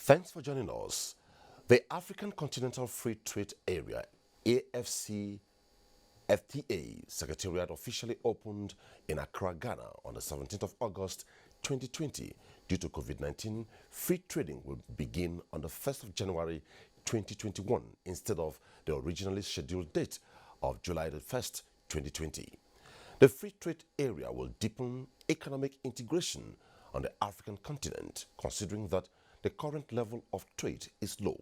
Thanks for joining us. The African Continental Free Trade Area, AFCFTA Secretariat officially opened in Accra, Ghana on the 17th of August 2020. Due to COVID-19, free trading will begin on the 1st of January 2021 instead of the originally scheduled date of July the 1st, 2020. The free trade area will deepen economic integration on the African continent, considering that the current level of trade is low.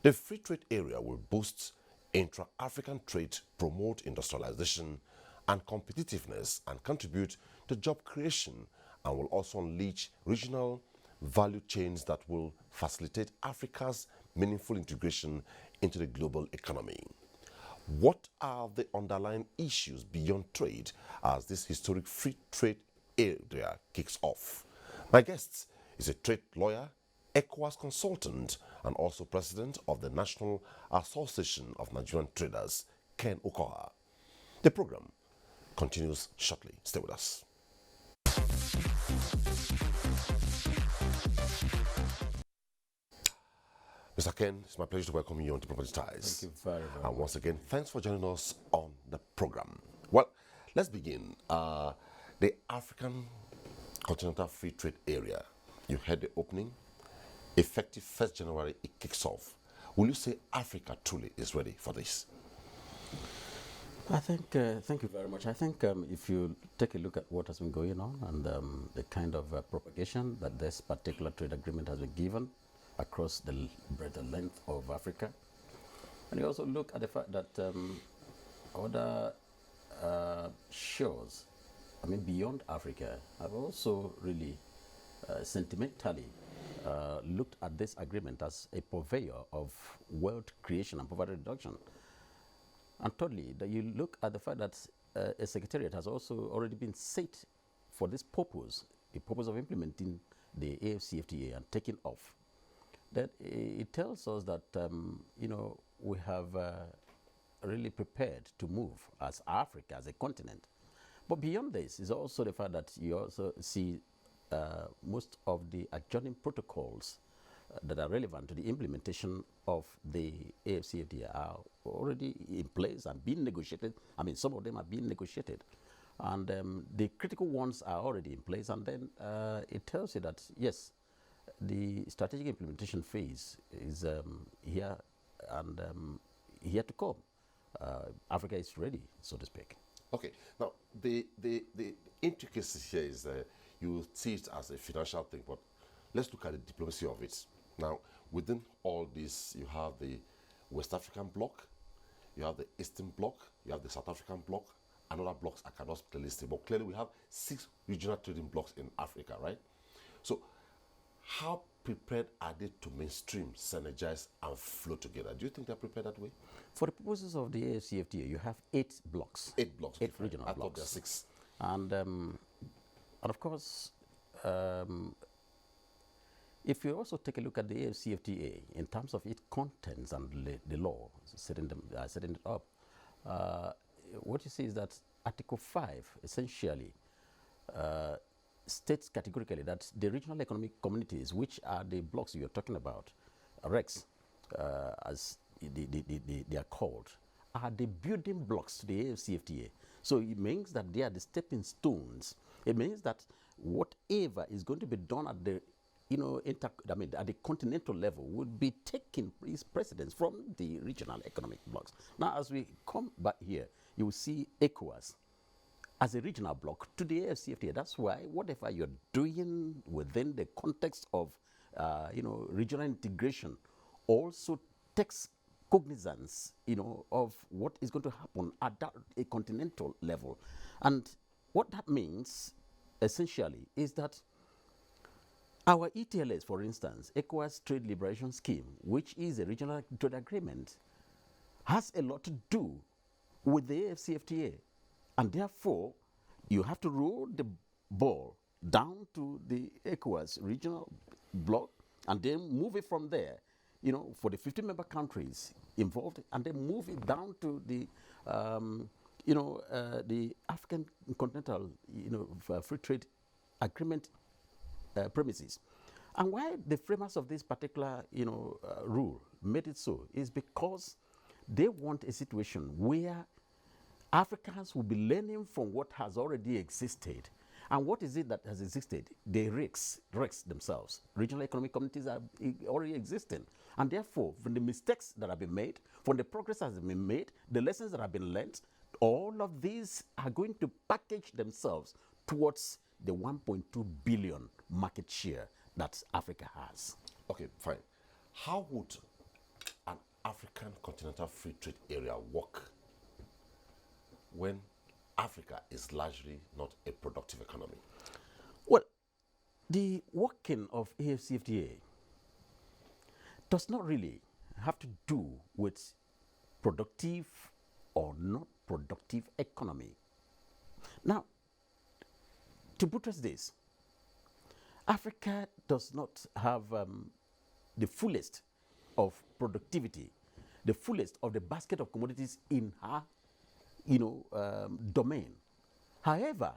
The free trade area will boost intra-African trade, promote industrialization and competitiveness, and contribute to job creation, and will also unleash regional value chains that will facilitate Africa's meaningful integration into the global economy. What are the underlying issues beyond trade as this historic free trade area kicks off? My guest is a trade lawyer, ECOWAS consultant, and also president of the National Association of Nigerian Traders, Ken Okoha. The program continues shortly. Stay with us. Mr. Ken, it's my pleasure to welcome you on Diplomatic Ties. Thank you very much. And once again, thanks for joining us on the program. Well, let's begin. The African Continental Free Trade Area, you heard the opening. Effective 1st January, it kicks off. Will you say Africa truly is ready for this? I think, thank you very much. I think if you take a look at what has been going on and the kind of propagation that this particular trade agreement has been given across the breadth and length of Africa, and you also look at the fact that other shores, I mean beyond Africa, have also really sentimentally looked at this agreement as a purveyor of wealth creation and poverty reduction. And thirdly, that you look at the fact that a secretariat has also already been set for this purpose, the purpose of implementing the AFCFTA and taking off. That it tells us that we have really prepared to move as Africa, as a continent. But beyond this is also the fact that you also see most of the adjoining protocols that are relevant to the implementation of the AFCFTA are already in place and being negotiated. I mean, some of them are being negotiated. And the critical ones are already in place. And then it tells you that, yes, the strategic implementation phase is here and here to come. Africa is ready, so to speak. Okay. Now, the intricacy here is you see it as a financial thing, but let's look at the diplomacy of it. Now, within all this, you have the West African bloc, you have the Eastern bloc, you have the South African bloc, and other blocks I cannot clearly say, but clearly we have 6 regional trading blocks in Africa, right? So, how prepared are they to mainstream, synergize, and flow together? Do you think they're prepared that way? For the purposes of the AFCFTA, you have 8 blocks. 8 blocks. 8 regional I blocks. thought there are 6. And of course, if you also take a look at the AFCFTA in terms of its contents and the law setting it up, what you see is that Article 5 essentially states categorically that the regional economic communities, which are the blocks you're talking about, REX, as they are called, are the building blocks to the AFCFTA. So it means that they are the stepping stones. It means that whatever is going to be done at the at the continental level would be taking its precedence from the regional economic blocks. Now, as we come back here, you will see ECOWAS as a regional bloc to the AFCFTA. That's why whatever you're doing within the context of regional integration also takes cognizance of what is going to happen at a continental level. And what that means essentially is that our ETLS, for instance, ECOWAS Trade Liberation Scheme, which is a regional trade agreement, has a lot to do with the AFCFTA. And therefore, you have to roll the ball down to the ECOWAS regional bloc and then move it from there, for the 50-member countries involved, and then move it down to the the African Continental Free Trade Agreement premises. And why the framers of this particular, rule made it so is because they want a situation where Africans will be learning from what has already existed. And what is it that has existed? The RICS themselves. Regional economic communities are already existing. And therefore, from the mistakes that have been made, from the progress that has been made, the lessons that have been learned, all of these are going to package themselves towards the 1.2 billion market share that Africa has. Okay, fine. How would an African continental free trade area work when Africa is largely not a productive economy? Well, the working of AFCFTA does not really have to do with productive or not productive economy. Now, to buttress this, Africa does not have the fullest of productivity, the fullest of the basket of commodities in her domain. However,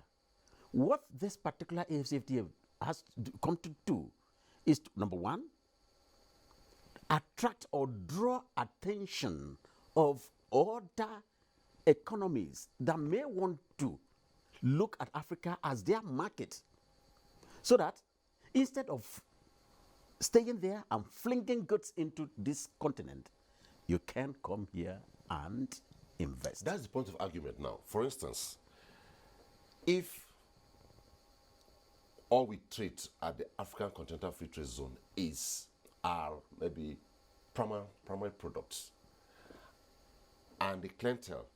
what this particular AFCFTA has come to do is to, number one, attract or draw attention of other economies that may want to look at Africa as their market, so that instead of staying there and flinging goods into this continent, you can come here and invest. That's the point of argument now. For instance, if all we trade at the African Continental Free Trade Zone are maybe primary products, and the clientele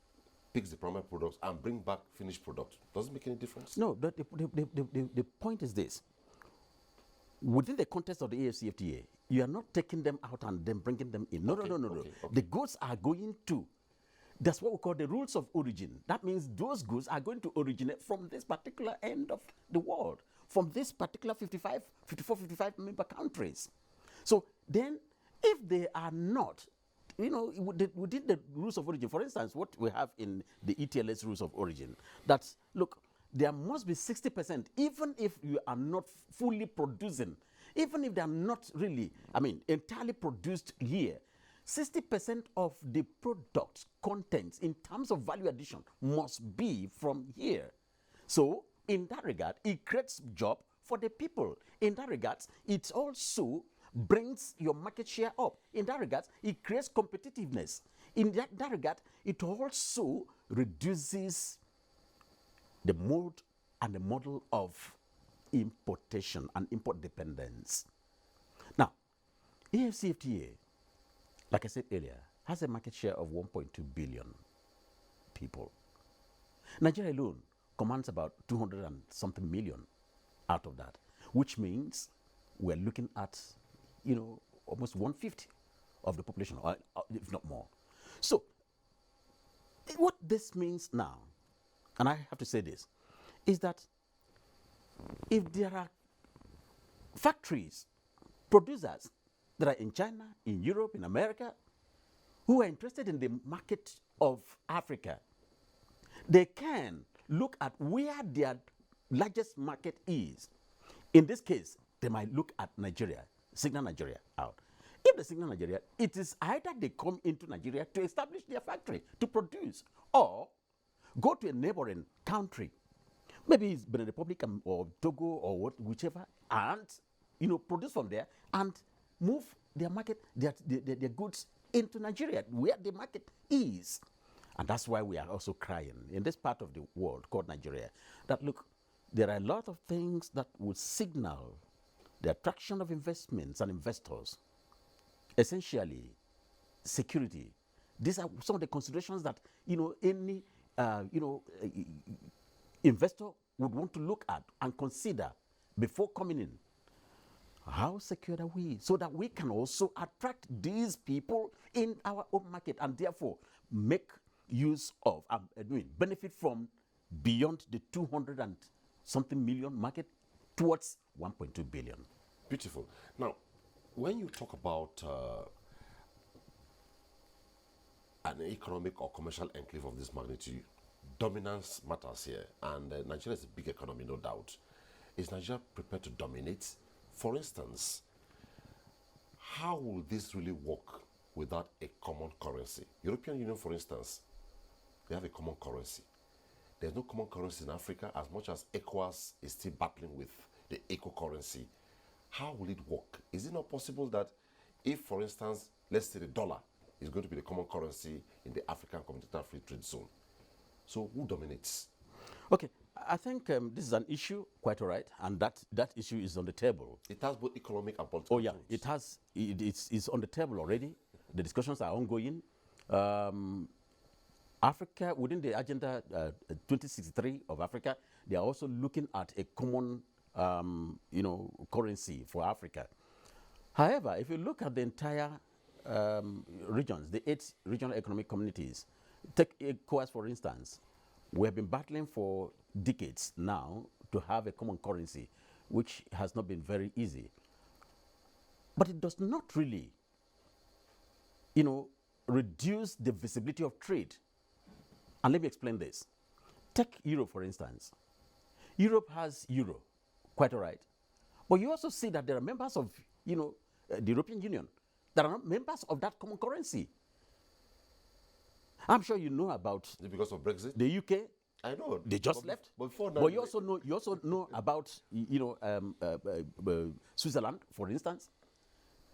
picks the primary products and bring back finished product, does it make any difference? No, the point is this. Within the context of the AFCFTA, you are not taking them out and then bringing them in. No. Okay. The goods are going to, that's what we call the rules of origin. That means those goods are going to originate from this particular end of the world, from this particular 54, 55 member countries. So then, if they are not, within the rules of origin, for instance, what we have in the ETLS rules of origin, that's, look, there must be 60%, even if you are not fully producing, even if they are not really, entirely produced here, 60% of the product contents in terms of value addition must be from here. So, in that regard, it creates job for the people. In that regard, it also brings your market share up. In that regard, it creates competitiveness. In that regard, it also reduces the mode and the model of importation and import dependence. Now, AFCFTA, like I said earlier, has a market share of 1.2 billion people. Nigeria alone commands about 200 and something million out of that, which means we're looking at, almost 1/50 of the population, or if not more. So, what this means now, and I have to say this, is that if there are factories, producers that are in China, in Europe, in America, who are interested in the market of Africa, they can look at where their largest market is. In this case, they might look at Nigeria, signal Nigeria out. If they signal Nigeria, it is either they come into Nigeria to establish their factory, to produce, or go to a neighboring country, maybe it's Benin Republic or Togo or whichever, and produce from there and move their market, their goods into Nigeria, where the market is. And that's why we are also crying in this part of the world called Nigeria, that look, there are a lot of things that would signal the attraction of investments and investors. Essentially, security. These are some of the considerations that any investor would want to look at and consider before coming in. How secure are we, so that we can also attract these people in our own market and therefore make use of benefit from beyond the 200 and something million market towards 1.2 billion. Beautiful. Now, when you talk about an economic or commercial enclave of this magnitude, dominance matters here, and Nigeria is a big economy, no doubt. Is Nigeria prepared to dominate For instance, how will this really work without a common currency? European Union, for instance, they have a common currency. There's no common currency in Africa as much as ECOWAS is still battling with the eco currency. How will it work? Is it not possible that if, for instance, let's say the dollar is going to be the common currency in the African Continental Free Trade Zone, so who dominates? Okay, I think this is an issue, quite all right, and that issue is on the table. It has both economic and political. Oh yeah, tones. it's on the table already. The discussions are ongoing. Africa, within the Agenda 2063 of Africa, they are also looking at a common, currency for Africa. However, if you look at the entire regions, the 8 regional economic communities, take ECOWAS for instance, we have been battling for decades now to have a common currency, which has not been very easy. But it does not really, reduce the visibility of trade. And let me explain this. Take Europe, for instance. Europe has euro, quite all right. But you also see that there are members of, the European Union that are not members of that common currency. I'm sure you know about. Is it because of Brexit? The UK. I know. They just left. But before that, but you also know about, Switzerland, for instance.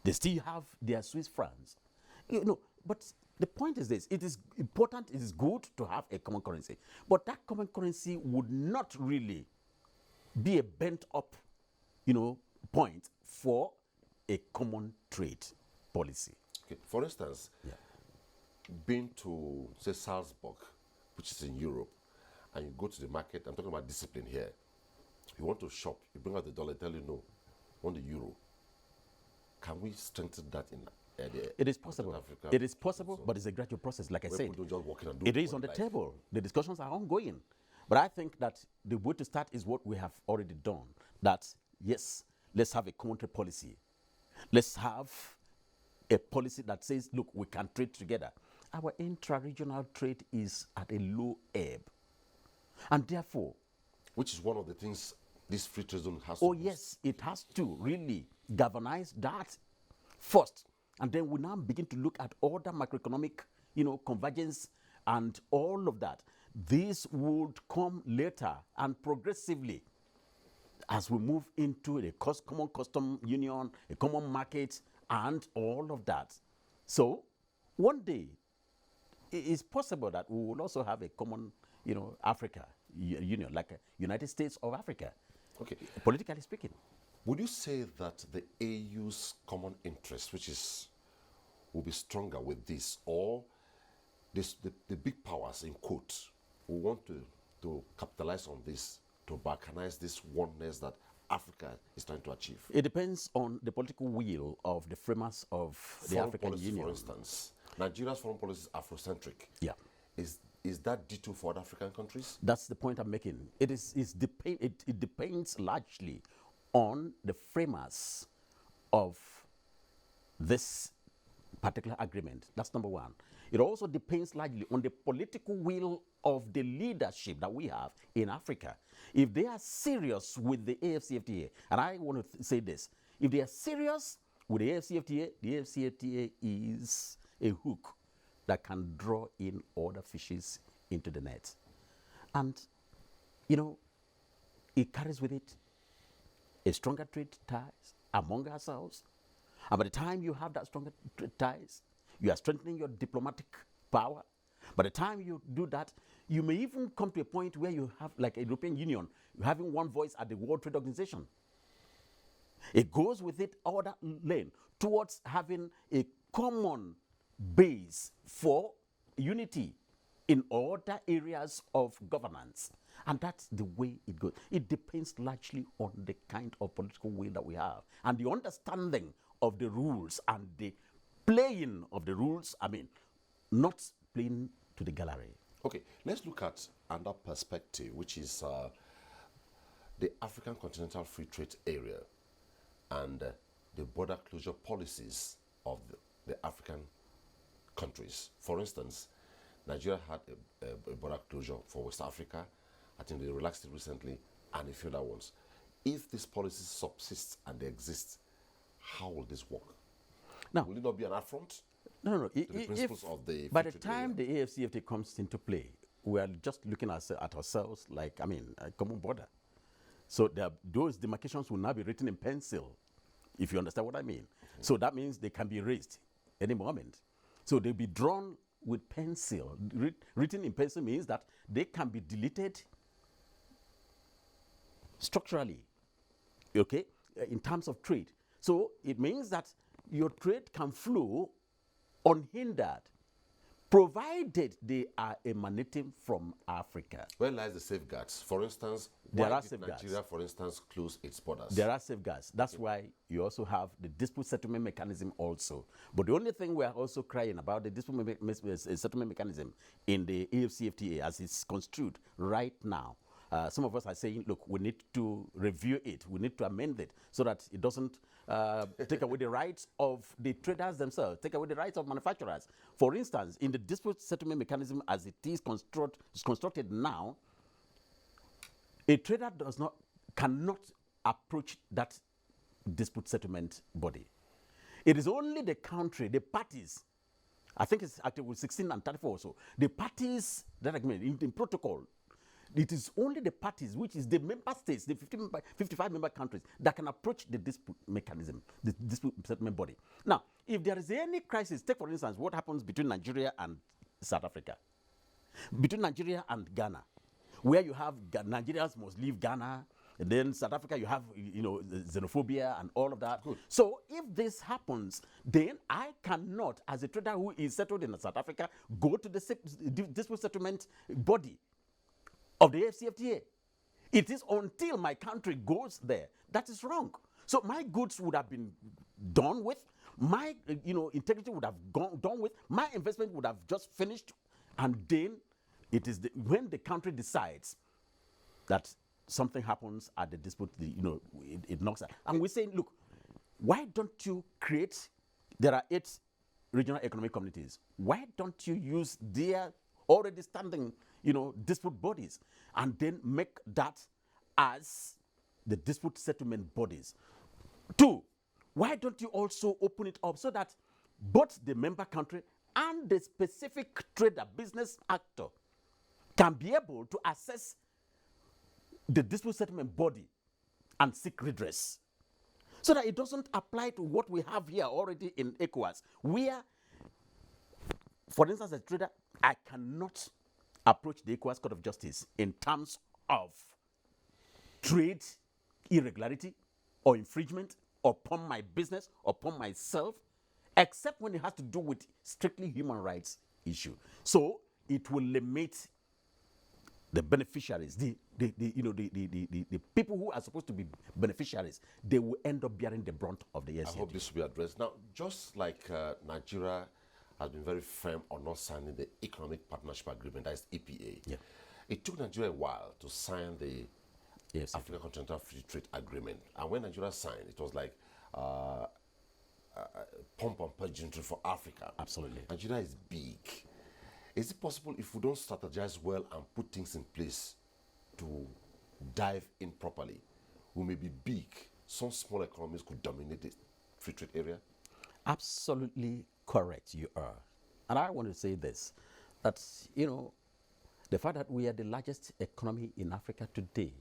They still have their Swiss francs. But the point is this: it is important, it is good to have a common currency, but that common currency would not really be a bent up, point for a common trade policy. Okay. For instance, being to say Salzburg, which is in Europe, and you go to the market. I'm talking about discipline here. You want to shop, you bring out the dollar, tell you no, want the euro. Can we strengthen that in? It is possible. Africa, it is possible, but it's a gradual process, like I said. Don't just walk in and do it is on the table. The discussions are ongoing. But I think that the way to start is what we have already done. That, yes, let's have a common trade policy. Let's have a policy that says, look, we can trade together. Our intra-regional trade is at a low ebb. And therefore... Which is one of the things this free trade zone has to do. Oh, yes, it has to really galvanize that first. And then we now begin to look at other macroeconomic, convergence and all of that. This would come later and progressively as we move into a common custom union, a common market, and all of that. So one day, it is possible that we will also have a common, Africa union, like a United States of Africa, politically speaking. Would you say that the AU's common interest, will be stronger with this, or the big powers, in quotes, will want to capitalize on this, to balkanize this oneness that Africa is trying to achieve? It depends on the political will of the framers of the African Union. For instance, Nigeria's foreign policy is Afrocentric. Yeah. Is that due for other African countries? That's the point I'm making. It depends largely on the framers of this particular agreement. That's number one. It also depends largely on the political will of the leadership that we have in Africa. If they are serious with the AFCFTA, and I want to say this, if they are serious with the AFCFTA is a hook that can draw in other fishes into the net. And, it carries with it a stronger trade ties among ourselves. And by the time you have that stronger trade ties, you are strengthening your diplomatic power. By the time you do that, you may even come to a point where you have, like a European Union, having one voice at the World Trade Organization. It goes with it all that lane towards having a common base for unity in other areas of governance. And that's the way it goes. It depends largely on the kind of political will that we have and the understanding of the rules and the playing of the rules. Not playing to the gallery. Okay, let's look at another perspective, which is the African Continental Free Trade Area and the border closure policies of the African countries. For instance, Nigeria had a border closure for West Africa. I think they relaxed it recently, and a few other ones. If this policy subsists and they exist, how will this work? Now, Will it not be an affront no. to the principles of the By free the trade area? time the AFCFTA comes into play, we are just looking at ourselves like, a common border. So those demarcations will now be written in pencil, if you understand what I mean. So that means they can be raised any moment. So they'll be drawn with pencil. Written in pencil means that they can be deleted structurally, okay, in terms of trade. So it means that your trade can flow unhindered, provided they are emanating from Africa. Where lies the safeguards? For instance, There why are did safeguards. Nigeria, for instance, close its borders? There are safeguards. That's why you also have the dispute settlement mechanism also. But the only thing we are also crying about the dispute settlement mechanism in the AFCFTA as it's construed right now. Some of us are saying, look, we need to review it. We need to amend it so that it doesn't take away the rights of the traders themselves, take away the rights of manufacturers. For instance, in the dispute settlement mechanism as it is constructed now, a trader cannot approach that dispute settlement body. It is only the country, the parties, I think it's Article 16 and 34 also, the parties that agree in protocol, it is only the parties, which is the member states, the 55 member countries, that can approach the dispute mechanism, the dispute settlement body. Now, if there is any crisis, take for instance what happens between Nigeria and South Africa, between Nigeria and Ghana, where you have Nigerians must leave Ghana, and then South Africa, you have xenophobia and all of that. Good. So if this happens, then I cannot, as a trader who is settled in South Africa, go to the dispute settlement body of the AFCFTA. It is until my country goes there. That is wrong. So my goods would have been done with, my integrity would have gone done with, my investment would have just finished, and then it is when the country decides that something happens at the dispute, it knocks out. And we're saying, look, why don't you create, there are 8 regional economic communities. Why don't you use their already standing, dispute bodies, and then make that as the dispute settlement bodies? 2, why don't you also open it up so that both the member country and the specific trader, business actor can be able to access the dispute settlement body and seek redress, so that it doesn't apply to what we have here already in ECOWAS, where, for instance, as a trader, I cannot approach the ECOWAS Court of Justice in terms of trade irregularity or infringement upon my business, upon myself, except when it has to do with strictly human rights issue. So it will limit the beneficiaries, the people who are supposed to be beneficiaries. They will end up bearing the brunt of the AFCFTA. I hope this will be addressed. Now, just like Nigeria has been very firm on not signing the Economic Partnership Agreement, that is EPA. Yeah. It took Nigeria a while to sign the African Continental Free Trade Agreement. And when Nigeria signed, it was like pump and pageantry for Africa. Absolutely. Nigeria is big. Is it possible, if we don't strategize well and put things in place to dive in properly, we may be big, some small economies could dominate the free trade area? Absolutely correct, you are. And I want to say this, that, the fact that we are the largest economy in Africa today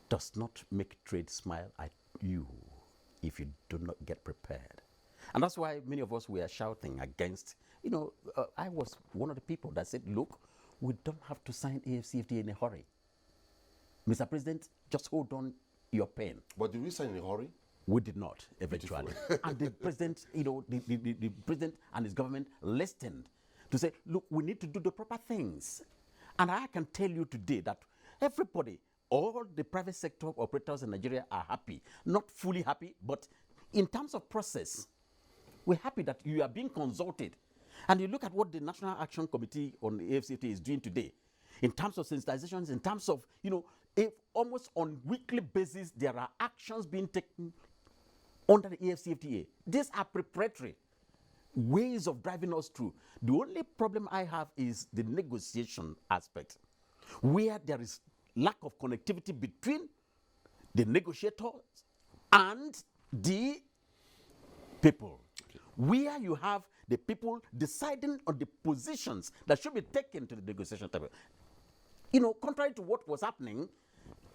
does not make trade smile at you if you do not get prepared. And that's why many of us were shouting against, I was one of the people that said, look, we don't have to sign AFCFTA in a hurry. Mr. President, just hold on your pen. But did we sign in a hurry? We did not, eventually. And the president, the president and his government listened to say, look, we need to do the proper things. And I can tell you today that everybody, all the private sector operators in Nigeria are happy. Not fully happy, but in terms of process, we're happy that you are being consulted. And you look at what the National Action Committee on the AFCFTA is doing today, in terms of sensitizations, in terms of, if almost on weekly basis, there are actions being taken under the AFCFTA. These are preparatory ways of driving us through. The only problem I have is the negotiation aspect, where there is lack of connectivity between the negotiators, and the people. Where you have the people deciding on the positions that should be taken to the negotiation table. You know, contrary to what was happening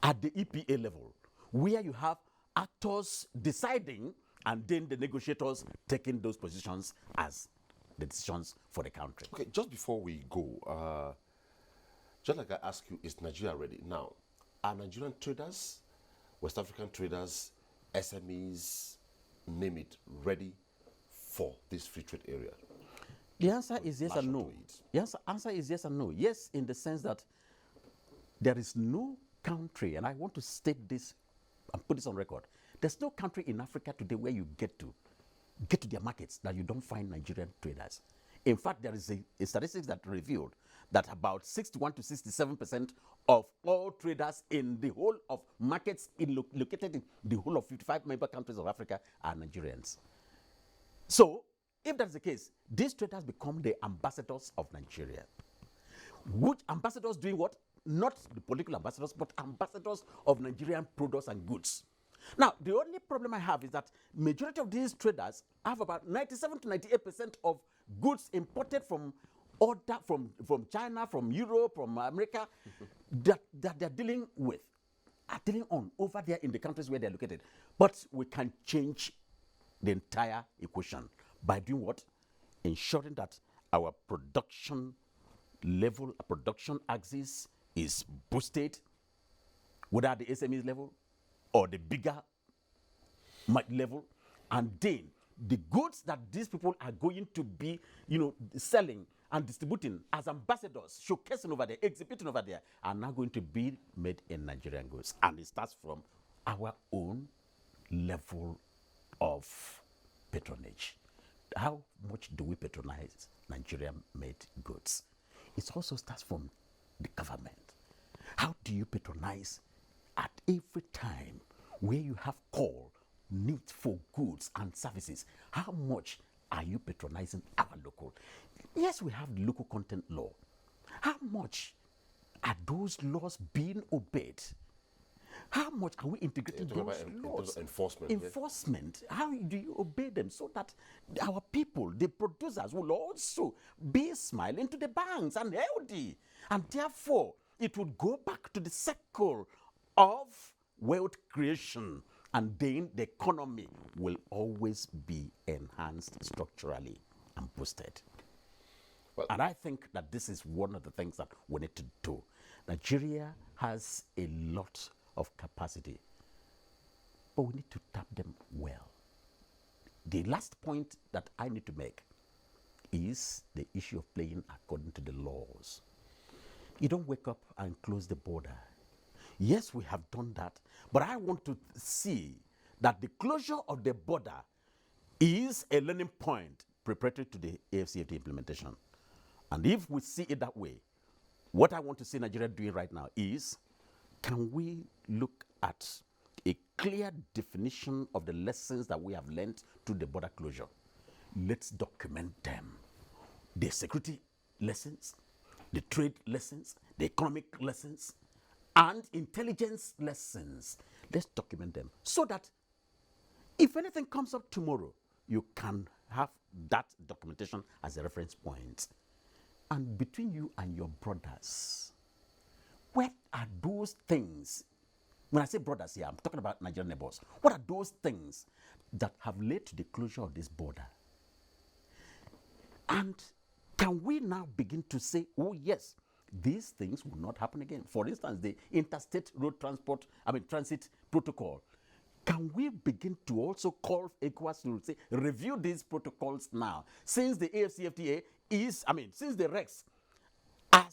at the EPA level, where you have actors deciding and then the negotiators taking those positions as the decisions for the country. Okay, just before we go, just like I asked you, is Nigeria ready? Now, are Nigerian traders, West African traders, SMEs, name it, ready for this free trade area? The answer is yes and no. The answer is yes and no. Yes, in the sense that there is no country, and I want to state this and put this on record, there's no country in Africa today where you get to their markets that you don't find Nigerian traders. In fact, there is a statistics that revealed that about 61 to 67% of all traders in the whole of markets located in the whole of 55 member countries of Africa are Nigerians. So, if that's the case, these traders become the ambassadors of Nigeria. Which ambassadors doing what? Not the political ambassadors, but ambassadors of Nigerian products and goods. Now, the only problem I have is that majority of these traders have about 97 to 98% of goods imported from China, from Europe, from America, that they're dealing with, are dealing on over there in the countries where they're located. But we can change the entire equation by doing what? Ensuring that our production level, production axis is boosted, whether at the SMEs level or the bigger level, and then the goods that these people are going to be, selling and distributing as ambassadors, showcasing over there, exhibiting over there, are now going to be made in Nigerian goods. And it starts from our own level of patronage. How much do we patronize Nigerian-made goods? It also starts from the government. How do you patronize at every time where you have call, need for goods and services? How much are you patronizing our local? Yes, we have the local content law. How much are those laws being obeyed? How much are we integrating those laws? Enforcement. Yeah. How do you obey them so that our people, the producers, will also be smiling to the banks and healthy? And therefore, it would go back to the circle of wealth creation. And then the economy will always be enhanced structurally and boosted. Well, and I think that this is one of the things that we need to do. Nigeria has a lot of capacity, but we need to tap them well. The last point that I need to make is the issue of playing according to the laws. You don't wake up and close the border. Yes, we have done that, but I want to see that the closure of the border is a learning point preparatory to the AFCFTA implementation. And if we see it that way, what I want to see Nigeria doing right now is, can we look at a clear definition of the lessons that we have learned through the border closure? Let's document them. The security lessons, the trade lessons, the economic lessons, and intelligence lessons. Let's document them so that if anything comes up tomorrow, you can have that documentation as a reference point. And between you and your brothers, what are those things? When I say brothers here, I'm talking about Nigerian neighbors. What are those things that have led to the closure of this border? And can we now begin to say, oh yes, these things will not happen again? For instance, the interstate road transit protocol. Can we begin to also call ECOWAS to say, review these protocols now? Since the AFCFTA since the REX are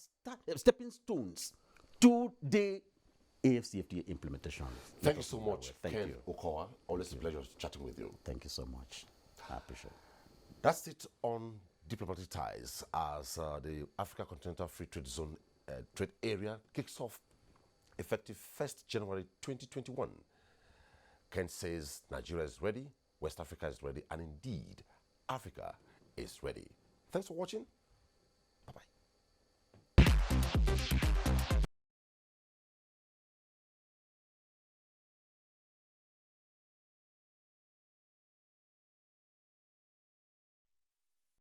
stepping stones to the AFCFTA implementation. Thank you so much, Ken Okowa. Always a pleasure chatting with you. Thank you so much. I appreciate it. That's it on diplomatic ties as the Africa Continental Free Trade Zone trade area kicks off effective 1st January 2021. Ken says Nigeria is ready, West Africa is ready, and indeed, Africa is ready. Thanks for watching.